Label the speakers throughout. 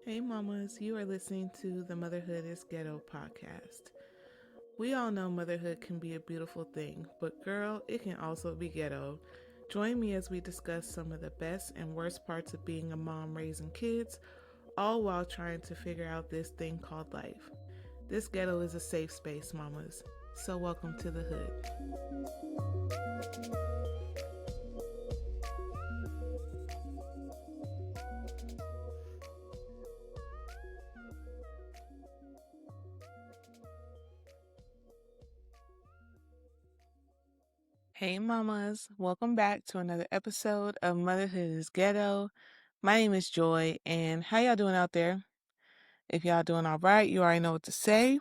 Speaker 1: Hey mamas, you are listening to the Motherhood is Ghetto podcast. We all know motherhood can be a beautiful thing, but girl, it can also be ghetto. Join me as we discuss some of the best and worst parts of being a mom raising kids, all while trying to figure out this thing called life. This ghetto is a safe space, mamas. So welcome to the hood. Hey mamas, welcome back to another episode of Motherhood is Ghetto. My name is Joy, and how y'all doing out there? If y'all doing all right, you already know what to say.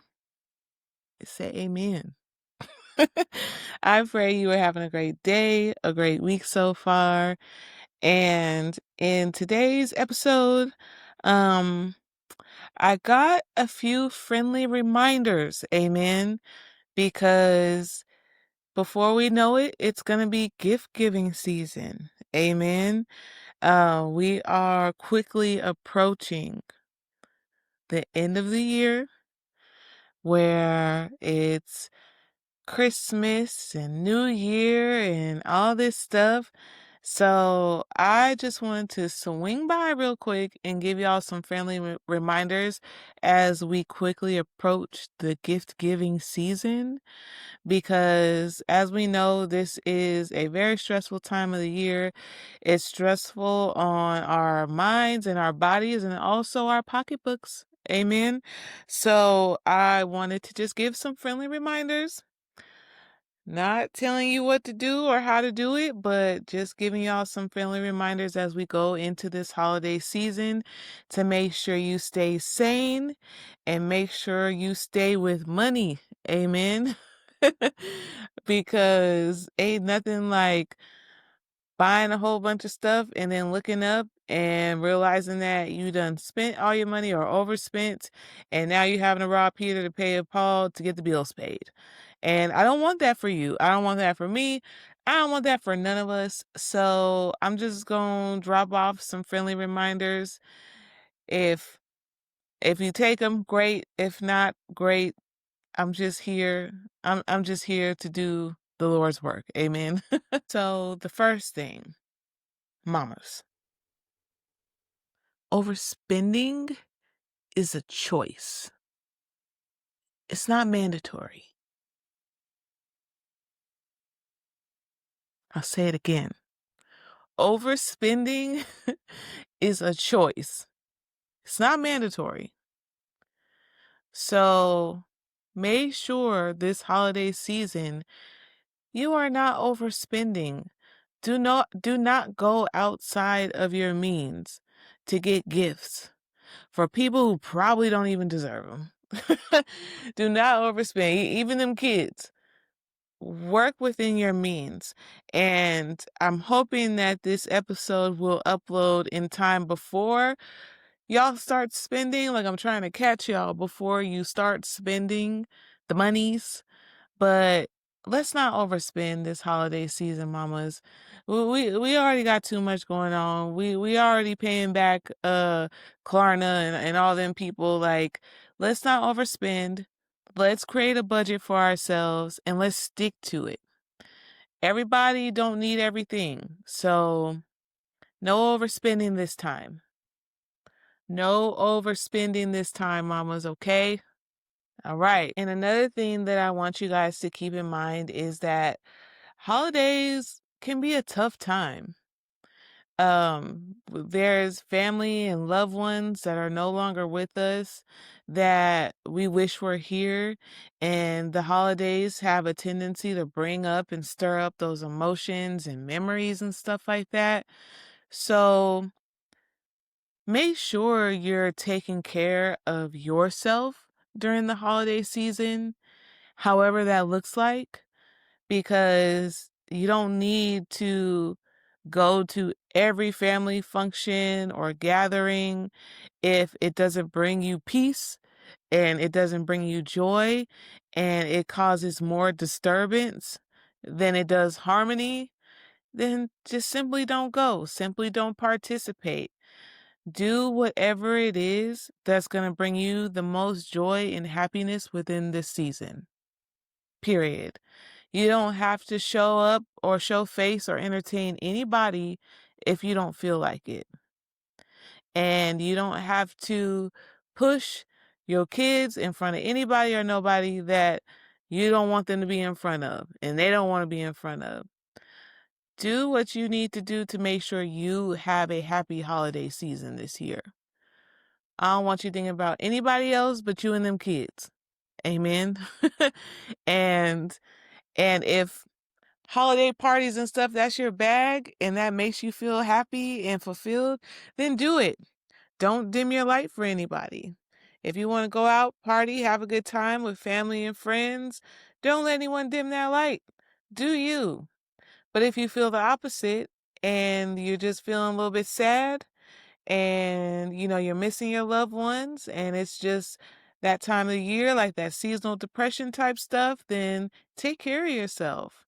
Speaker 1: Say amen. I pray you are having a great day, a great week so far. And in today's episode, I got a few friendly reminders, amen, because before we know it, it's going to be gift giving season. Amen. We are quickly approaching the end of the year where it's Christmas and New Year and all this stuff. So I just wanted to swing by real quick and give y'all some friendly reminders as we quickly approach the gift giving season. Because as we know, this is a very stressful time of the year. It's stressful on our minds and our bodies and also our pocketbooks. Amen. So I wanted to just give some friendly reminders. Not telling you what to do or how to do it, but just giving y'all some friendly reminders as we go into this holiday season to make sure you stay sane and make sure you stay with money. Amen. Because ain't nothing like buying a whole bunch of stuff and then looking up and realizing that you done spent all your money or overspent, and now you're having to rob Peter to pay Paul to get the bills paid. And I don't want that for you. I don't want that for me. I don't want that for none of us. So I'm just gonna drop off some friendly reminders. If if you take them, great. If not, great. I'm just here. I'm just here to do the Lord's work. Amen. So the first thing, mamas, overspending is a choice. It's not mandatory. I'll say it again. Overspending is a choice. It's not mandatory. So make sure this holiday season you are not overspending. Do not go outside of your means to get gifts for people who probably don't even deserve them. Do not overspend, even them kids. Work within your means. And I'm hoping that this episode will upload in time before y'all start spending. Like, I'm trying to catch y'all before you start spending the monies. But let's not overspend this holiday season, mamas. We already got too much going on. We already paying back Klarna and all them people. Like, let's not overspend. Let's create a budget for ourselves and let's stick to it. Everybody don't need everything. So no overspending this time. No overspending this time, mamas, okay? All right. And another thing that I want you guys to keep in mind is that holidays can be a tough time. There's family and loved ones that are no longer with us that we wish were here, and the holidays have a tendency to bring up and stir up those emotions and memories and stuff like that. So make sure you're taking care of yourself during the holiday season, however that looks like, because you don't need to go to every family function or gathering if it doesn't bring you peace and it doesn't bring you joy and it causes more disturbance than it does harmony. Then just simply don't go. Simply don't participate. Do whatever it is that's going to bring you the most joy and happiness within this season. Period. You don't have to show up or show face or entertain anybody if you don't feel like it. And you don't have to push your kids in front of anybody or nobody that you don't want them to be in front of and they don't want to be in front of. Do what you need to do to make sure you have a happy holiday season this year. I don't want you thinking about anybody else but you and them kids. Amen. and and if holiday parties and stuff, that's your bag and that makes you feel happy and fulfilled, then do it. Don't dim your light for anybody. If you want to go out, party, have a good time with family and friends, don't let anyone dim that light. Do you. But if you feel the opposite and you're just feeling a little bit sad and you're missing your loved ones and it's just that time of the year, like that seasonal depression type stuff, then take care of yourself.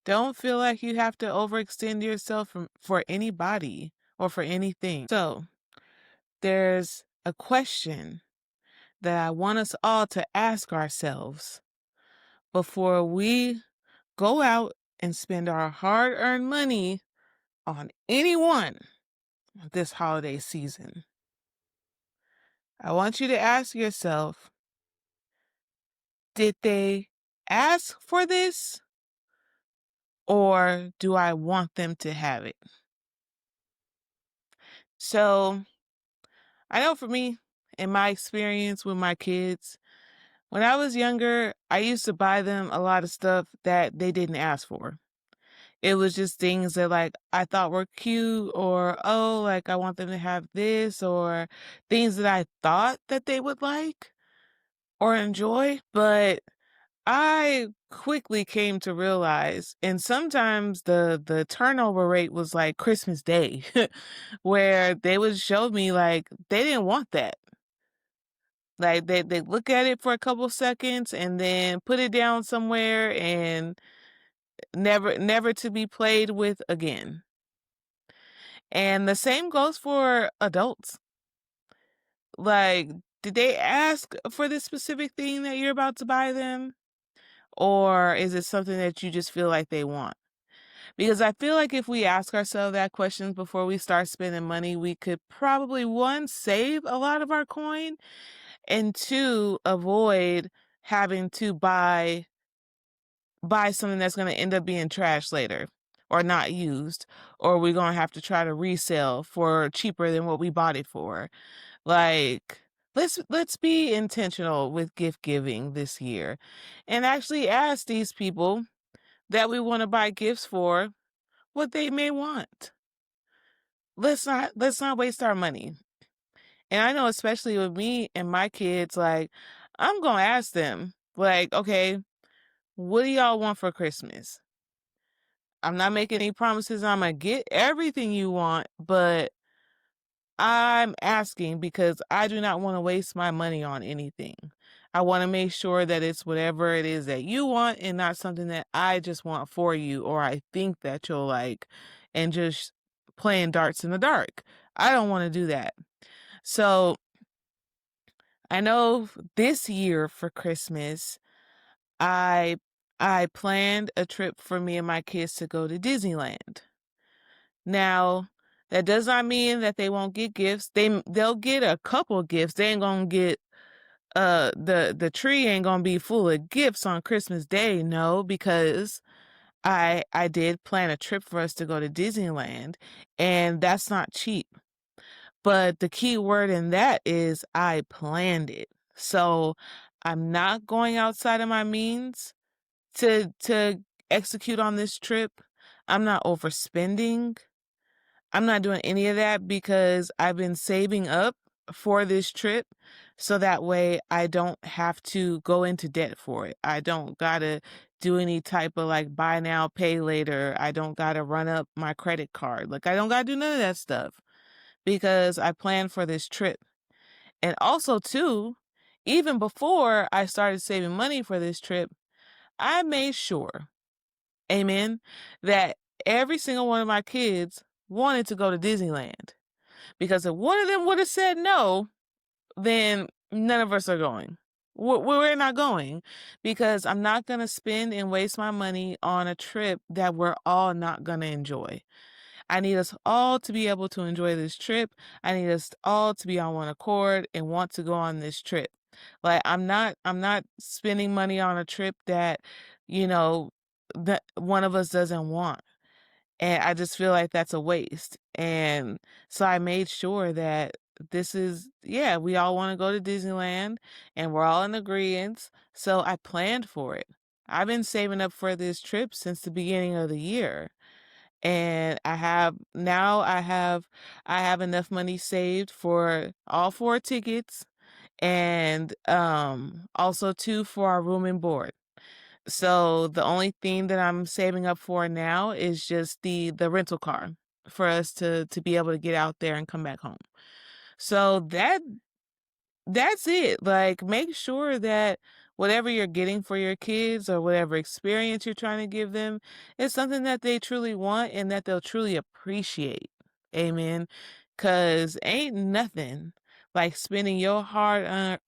Speaker 1: Don't feel like you have to overextend yourself for anybody or for anything. So, there's a question that I want us all to ask ourselves before we go out and spend our hard-earned money on anyone this holiday season. I want you to ask yourself, did they ask for this or do I want them to have it? So, I know for me, in my experience with my kids, when I was younger, I used to buy them a lot of stuff that they didn't ask for. It was just things that like I thought were cute or oh, like I want them to have this or things that I thought that they would like or enjoy, but I quickly came to realize and sometimes the turnover rate was like Christmas Day where they would show me like they didn't want that. Like they look at it for a couple seconds and then put it down somewhere and never to be played with again. And the same goes for adults. Like, did they ask for this specific thing that you're about to buy them? Or is it something that you just feel like they want? Because I feel like if we ask ourselves that question before we start spending money, we could probably one, save a lot of our coin, and two, avoid having to buy something that's going to end up being trash later or not used, or we're going to have to try to resell for cheaper than what we bought it for. Like, let's be intentional with gift giving this year and actually ask these people that we want to buy gifts for what they may want. Let's not waste our money. And I know especially with me and my kids, like I'm going to ask them like, okay, what do y'all want for Christmas? I'm not making any promises I'm gonna get everything you want, but I'm asking because I do not want to waste my money on anything. I want to make sure that it's whatever it is that you want and not something that I just want for you or I think that you'll like and just playing darts in the dark. I don't want to do that. So I know this year for Christmas, I I planned a trip for me and my kids to go to Disneyland. Now, that does not mean that they won't get gifts. They'll get a couple gifts. They ain't gonna get the tree ain't gonna be full of gifts on Christmas Day, no, because I did plan a trip for us to go to Disneyland, and that's not cheap. But the key word in that is I planned it. So I'm not going outside of my means to execute on this trip. I'm not overspending. I'm not doing any of that because I've been saving up for this trip so that way I don't have to go into debt for it. I don't gotta do any type of like buy now, pay later. I don't gotta run up my credit card. Like I don't gotta do none of that stuff because I planned for this trip. And also too, even before I started saving money for this trip, I made sure, amen, that every single one of my kids wanted to go to Disneyland. Because if one of them would have said no, then none of us are going. We're not going because I'm not going to spend and waste my money on a trip that we're all not going to enjoy. I need us all to be able to enjoy this trip. I need us all to be on one accord and want to go on this trip. Like I'm not spending money on a trip that, you know, that one of us doesn't want. And I just feel like that's a waste. And so I made sure that yeah, we all want to go to Disneyland and we're all in agreement. So I planned for it. I've been saving up for this trip since the beginning of the year. And I have enough money saved for all four tickets and also two for our room and board. So the only thing that I'm saving up for now is just the rental car for us to be able to get out there and come back home. So that's it. Like make sure that whatever you're getting for your kids or whatever experience you're trying to give them is something that they truly want and that they'll truly appreciate. Amen. Cause ain't nothing like spending your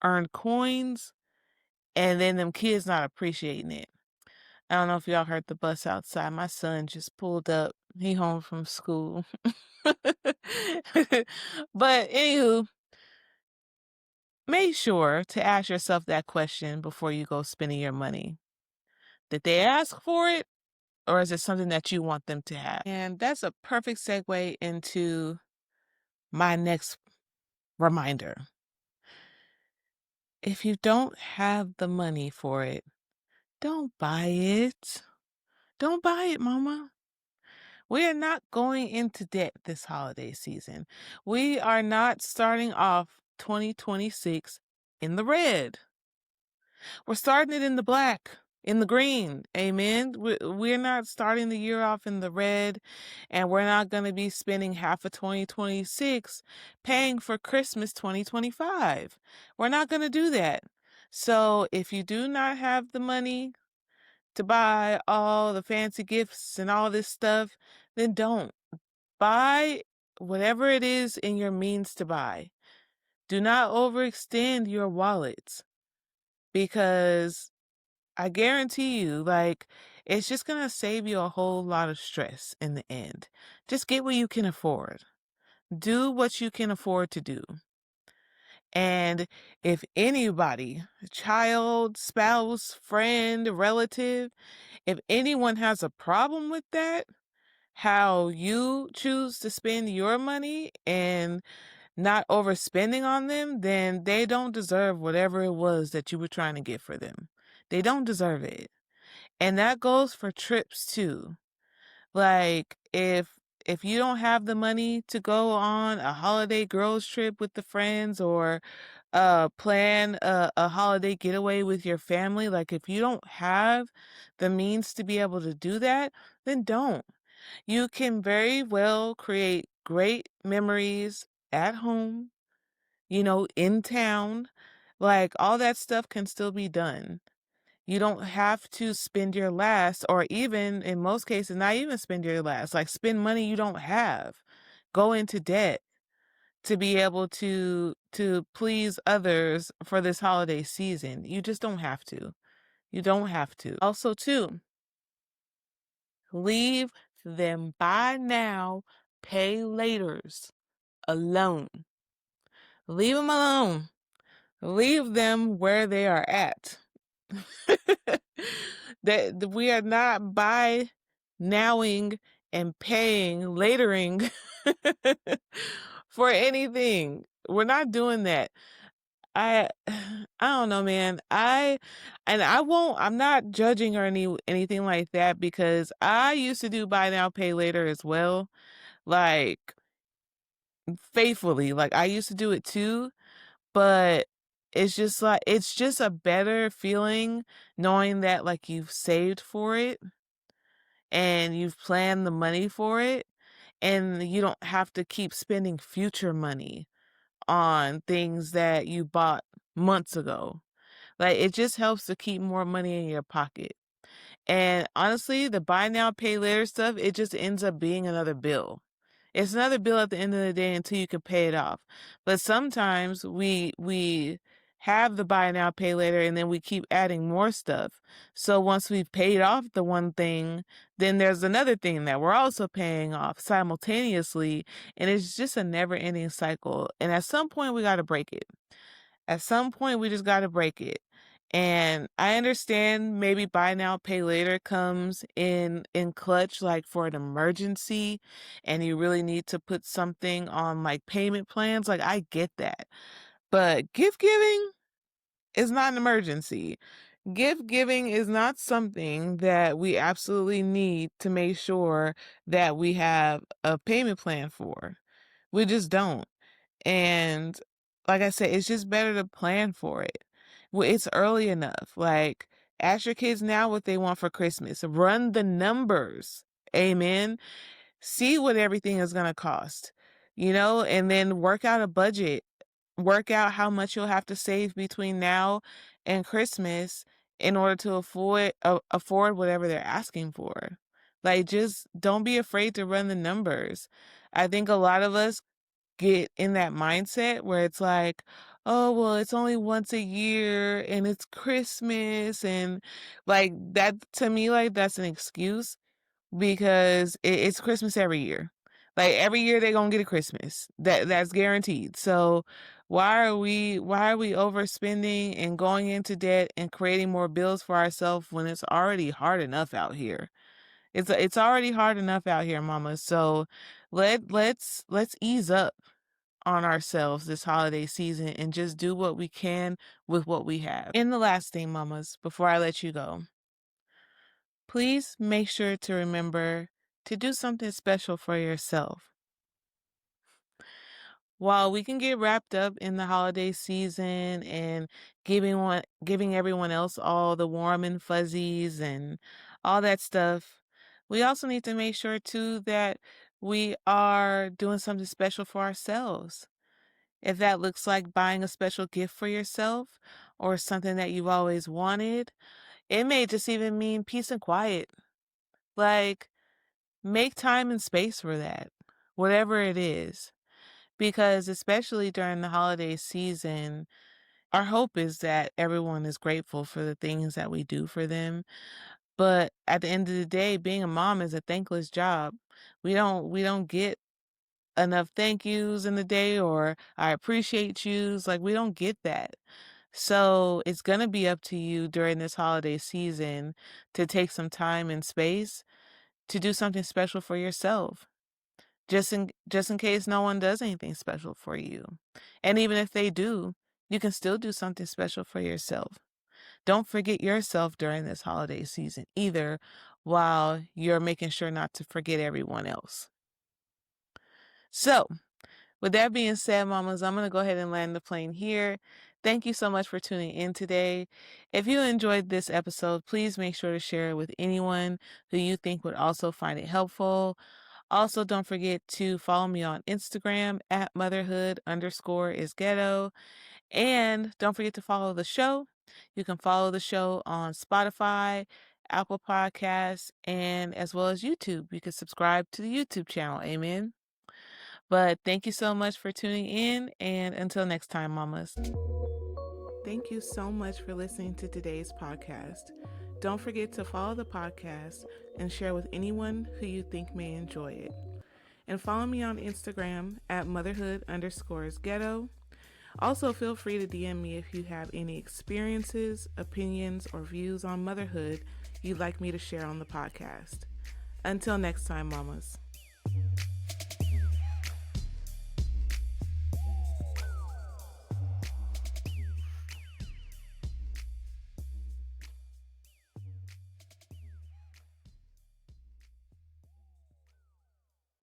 Speaker 1: earned coins and then them kids not appreciating it. I don't know if y'all heard the bus outside. My son just pulled up. He home from school. But anywho, make sure to ask yourself that question before you go spending your money. Did they ask for it, or is it something that you want them to have? And that's a perfect segue into my next reminder. If you don't have the money for it, don't buy it. Don't buy it, mama. We are not going into debt this holiday season. We are not starting off 2026 in the red. We're starting it in the black, in the green. Amen. We're not starting the year off in the red, and we're not going to be spending half of 2026 paying for Christmas 2025. We're not going to do that. So if you do not have the money to buy all the fancy gifts and all this stuff, then don't. Buy whatever it is in your means to buy. Do not overextend your wallets because I guarantee you, like, it's just going to save you a whole lot of stress in the end. Just get what you can afford. Do what you can afford to do. And if anybody, child, spouse, friend, relative, if anyone has a problem with that, how you choose to spend your money and not overspending on them, then they don't deserve whatever it was that you were trying to get for them. They don't deserve it. And that goes for trips too. Like if you don't have the money to go on a holiday girls trip with the friends or plan a holiday getaway with your family, like if you don't have the means to be able to do that, then don't. You can very well create great memories at home, in town. Like all that stuff can still be done. You don't have to spend your last, or even in most cases, not even spend your last, like spend money you don't have. Go into debt to be able to please others for this holiday season. You just don't have to. You don't have to. Also, too, leave them buy now, pay laters alone. Leave them alone. Leave them where they are at. That we are not buy nowing and paying latering for anything. We're not doing that. I don't know, man. I'm not judging or anything like that because I used to do buy now, pay later as well. Like faithfully. Like I used to do it too, but it's just a better feeling knowing that like you've saved for it and you've planned the money for it and you don't have to keep spending future money on things that you bought months ago. Like it just helps to keep more money in your pocket. And honestly, the buy now, pay later stuff, it just ends up being another bill. It's another bill at the end of the day until you can pay it off. But sometimes we have the buy now, pay later, and then we keep adding more stuff. So once we've paid off the one thing, then there's another thing that we're also paying off simultaneously, and it's just a never-ending cycle. And at some point, we got to break it. At some point, we just got to break it. And I understand maybe buy now, pay later comes in clutch, like for an emergency, and you really need to put something on like payment plans. Like I get that. But gift giving is not an emergency. Gift giving is not something that we absolutely need to make sure that we have a payment plan for. We just don't. And like I said, it's just better to plan for it. Well, it's early enough. Like, ask your kids now what they want for Christmas. Run the numbers. Amen. See what everything is going to cost, and then work out a budget. Work out how much you'll have to save between now and Christmas in order to afford whatever they're asking for. Like, just don't be afraid to run the numbers. I think a lot of us get in that mindset where it's like, oh, well, it's only once a year and it's Christmas. And like that, to me, like that's an excuse because it's Christmas every year. Like every year they're gonna get a Christmas. That's guaranteed. So why are we overspending and going into debt and creating more bills for ourselves when it's already hard enough out here? It's already hard enough out here, mama. So let's ease up on ourselves this holiday season and just do what we can with what we have. And the last thing, mamas, before I let you go, please make sure to remember to do something special for yourself. While we can get wrapped up in the holiday season and giving everyone else all the warm and fuzzies and all that stuff, we also need to make sure too that we are doing something special for ourselves. If that looks like buying a special gift for yourself or something that you've always wanted, it may just even mean peace and quiet. Like, make time and space for that, whatever it is. Because especially during the holiday season, our hope is that everyone is grateful for the things that we do for them. But at the end of the day, being a mom is a thankless job. We don't get enough thank yous in the day or I appreciate yous. Like we don't get that. So it's going to be up to you during this holiday season to take some time and space to do something special for yourself. Just in case no one does anything special for you. And even if they do, you can still do something special for yourself. Don't forget yourself during this holiday season either while you're making sure not to forget everyone else. So, with that being said, mamas, I'm going to go ahead and land the plane here. Thank you so much for tuning in today. If you enjoyed this episode, please make sure to share it with anyone who you think would also find it helpful. Also, don't forget to follow me on Instagram at motherhood_is_ghetto. And don't forget to follow the show. You can follow the show on Spotify, Apple Podcasts, and as well as YouTube. You can subscribe to the YouTube channel. Amen. But thank you so much for tuning in, and until next time, mamas. Thank you so much for listening to today's podcast. Don't forget to follow the podcast and share with anyone who you think may enjoy it. And follow me on Instagram at motherhood_is_ghetto. Also, feel free to DM me if you have any experiences, opinions, or views on motherhood you'd like me to share on the podcast. Until next time, mamas.